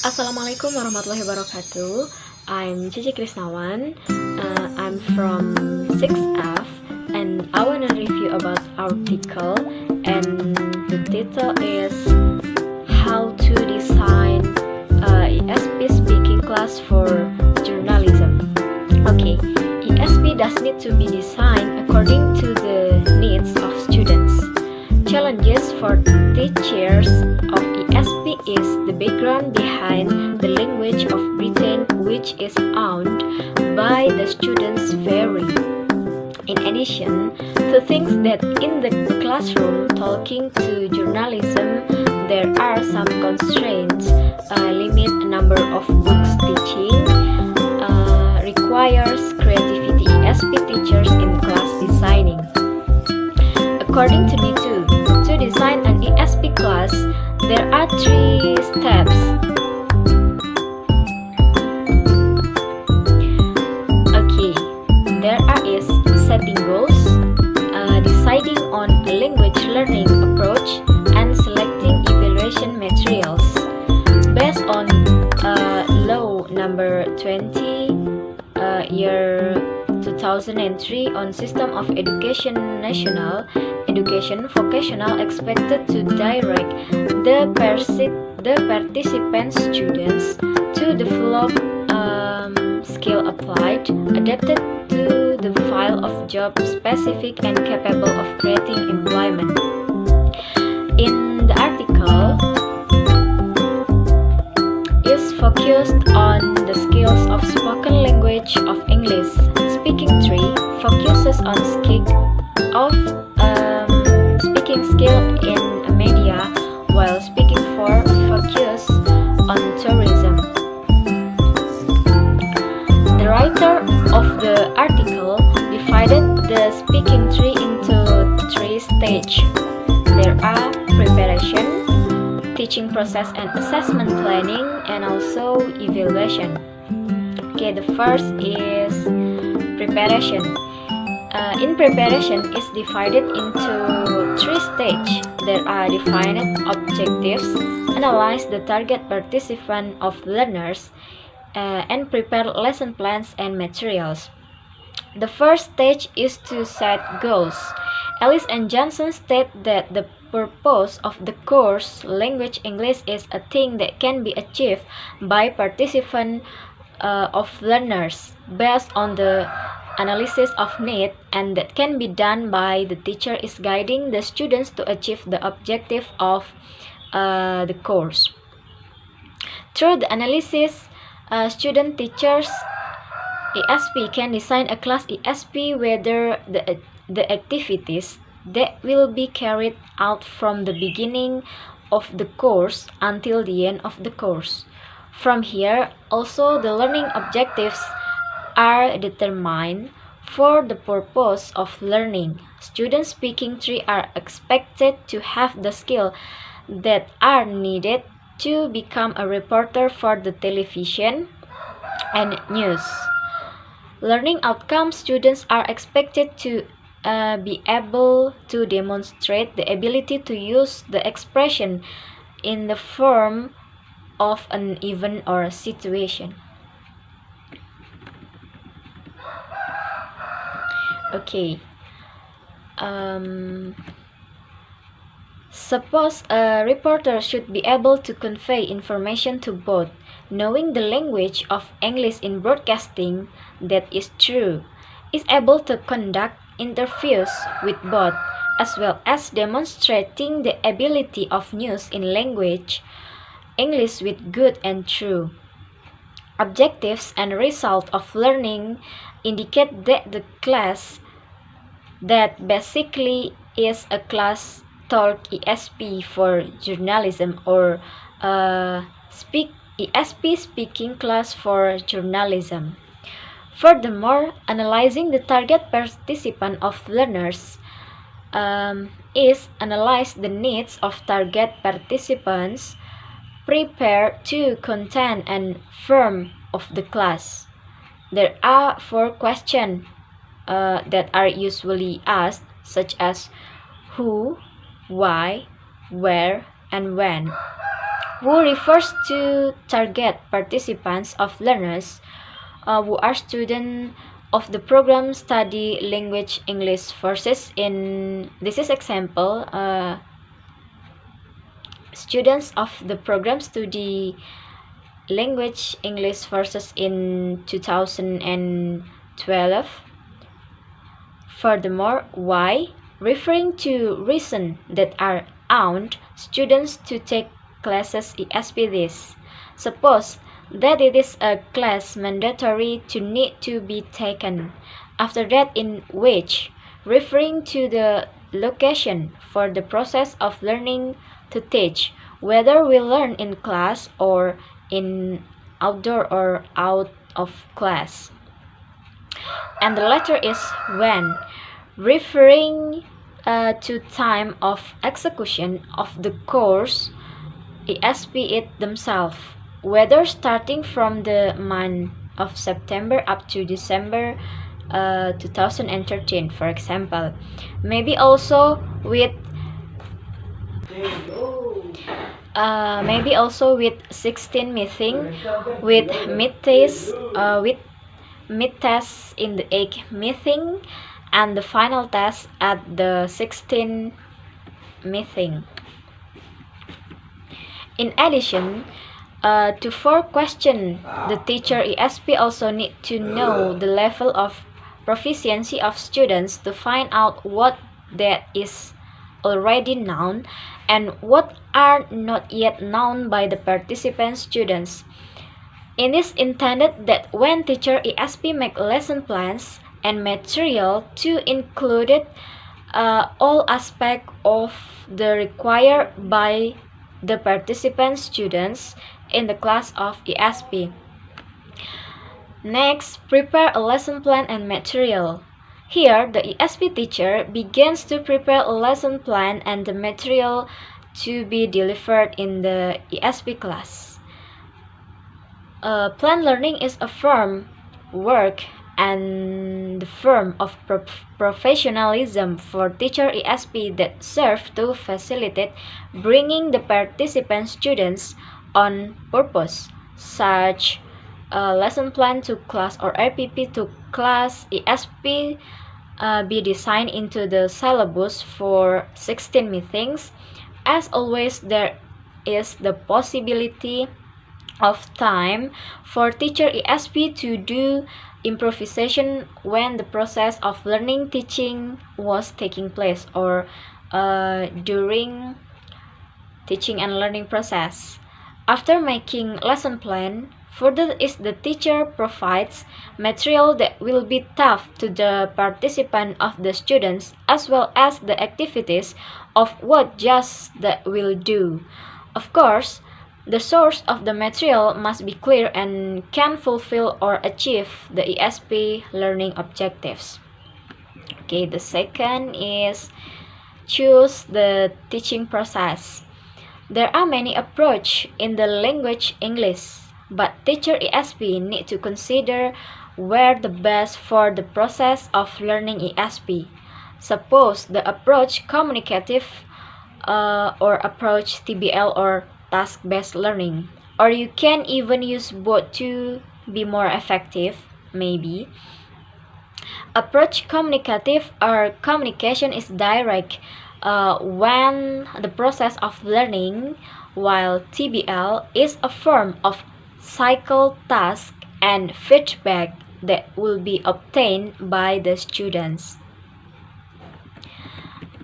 Assalamualaikum warahmatullahi wabarakatuh. I'm Cici Krisnawan. I'm from 6F and I want to review about article, and the title is How to Design ESP Speaking Class for Journalism. Okay, ESP does need to be designed according to the needs of students. Challenges for teachers of ESP is the background behind the language of Britain, which is owned by the students vary. In addition to things that in the classroom talking to journalism, there are some constraints, limit number of books teaching, requires creativity ESP teachers in class designing. According to D2, to design an ESP class, there are 3 steps. Okay, there is setting goals, deciding on a language learning approach, and selecting evaluation materials. Based on Law number 20, year 2003 on System of Education National Education Vocational expected to direct the participant students to develop skill applied, adapted to the file of job specific and capable of creating employment. In the article is focused on the skills of spoken language of English. Speaking 3 focuses on speaking skill in media, while speaking 4 focus on tourism. The writer of the article divided the speaking 3 into 3 stages. There are preparation, teaching process and assessment planning, and also evaluation. Okay, the first is preparation. In preparation is divided into 3 stages. There are defined objectives, analyze the target participant of learners, and prepare lesson plans and materials. The first stage is to set goals. Ellis and Johnson state that the purpose of the course Language English is a thing that can be achieved by participants of learners based on the analysis of need, and that can be done by the teacher is guiding the students to achieve the objective of the course. Through the analysis, student teachers ESP can design a class ESP whether the activities that will be carried out from the beginning of the course until the end of the course. From here, also the learning objectives are determined. For the purpose of learning, students speaking 3 are expected to have the skills that are needed to become a reporter for the television and news. Learning outcomes, students are expected to be able to demonstrate the ability to use the expression in the form of an event or a situation. Okay. Suppose a reporter should be able to convey information to both, knowing the language of English in broadcasting, that is true, is able to conduct interviews with both, as well as demonstrating the ability of news in language English with good and true. Objectives and result of learning indicate that the class that basically is a class taught ESP for journalism, or ESP speaking class for journalism. Furthermore, analyzing the target participant of learners is analyze the needs of target participants, prepare to content and form of the class. There are 4 questions that are usually asked, such as who, why, where, and when. who refers to target participants of learners who are students of the program study language English versus in this is example students of the program study language English versus in 2012. Furthermore, why referring to reason that are aunt students to take classes ESP this. Suppose that it is a class mandatory to need to be taken. After that, in which referring to the location for the process of learning to teach, whether we learn in class or in outdoor or out of class. And the latter is when, referring to time of execution of the course ESP it themselves, whether starting from the month of September up to December 2013, for example. Maybe also with 16 meeting with mid tests in the 8th meeting and the final test at the 16th meeting. In addition to 4 questions, the teacher ESP also need to know the level of proficiency of students to find out what that is already known and what are not yet known by the participant students. It is intended that when teacher ESP make lesson plans and material to include all aspects of the required by the participant students in the class of ESP. Next, prepare a lesson plan and material. Here, the ESP teacher begins to prepare a lesson plan and the material to be delivered in the ESP class. Plan learning is a firm work and the form of professionalism for teacher ESP that serve to facilitate bringing the participant students on purpose, such lesson plan to class or RPP to class ESP be designed into the syllabus for 16 meetings. As always, there is the possibility of time for teacher ESP to do improvisation when the process of learning teaching was taking place or during teaching and learning process. After making lesson plan, further is the teacher provides material that will be taught to the participant of the students as well as the activities of what just that will do. Of course, the source of the material must be clear and can fulfill or achieve the ESP learning objectives. Okay, the second is choose the teaching process. There are many approaches in the language English, but teacher ESP need to consider where the best for the process of learning ESP. Suppose the approach communicative or approach TBL or task-based learning, or you can even use both to be more effective, maybe. Approach communicative or communication is direct when the process of learning, while TBL is a form of cycle task and feedback that will be obtained by the students.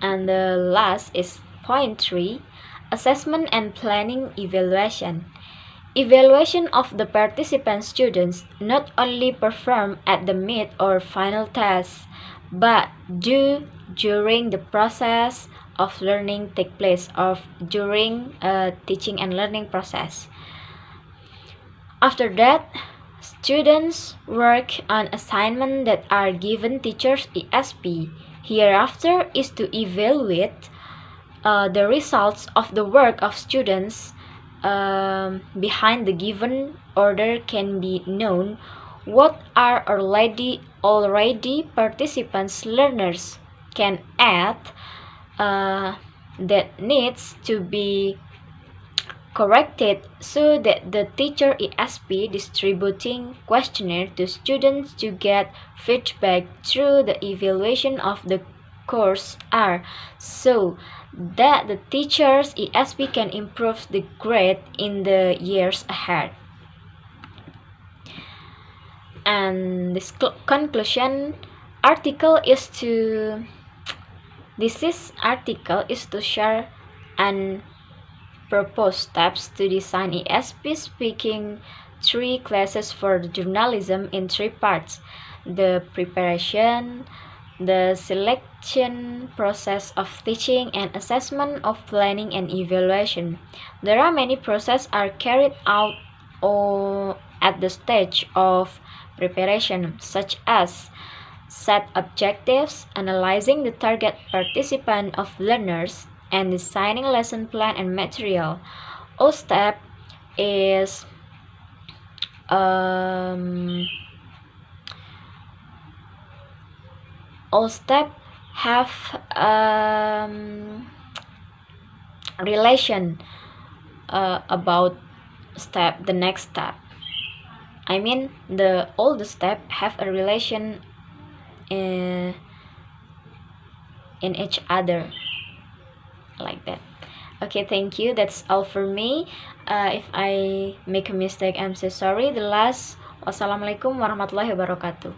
And the last is point 3. Assessment and planning evaluation. Evaluation of the participant students not only performed at the mid or final test, but during the process of learning take place or during teaching and learning process. After that, students work on assignments that are given teachers ESP. Hereafter is to evaluate the results of the work of students behind the given order can be known what are already participants learners can add that needs to be corrected so that the teacher ESP distributing questionnaire to students to get feedback through the evaluation of the course are so that the teachers ESP can improve the grade in the years ahead. And this conclusion article is to share and propose steps to design ESP speaking 3 classes for journalism in 3 parts: the preparation, the selection process of teaching, and assessment of planning and evaluation. There are many processes are carried out at the stage of preparation, such as set objectives, analyzing the target participant of learners, and designing lesson plan and material. All step is all step have relation about the next step. I mean all the step have a relation in each other, like that. Okay, thank you. That's all for me. If I make a mistake, I'm so sorry. The last, wassalamualaikum warahmatullahi wabarakatuh.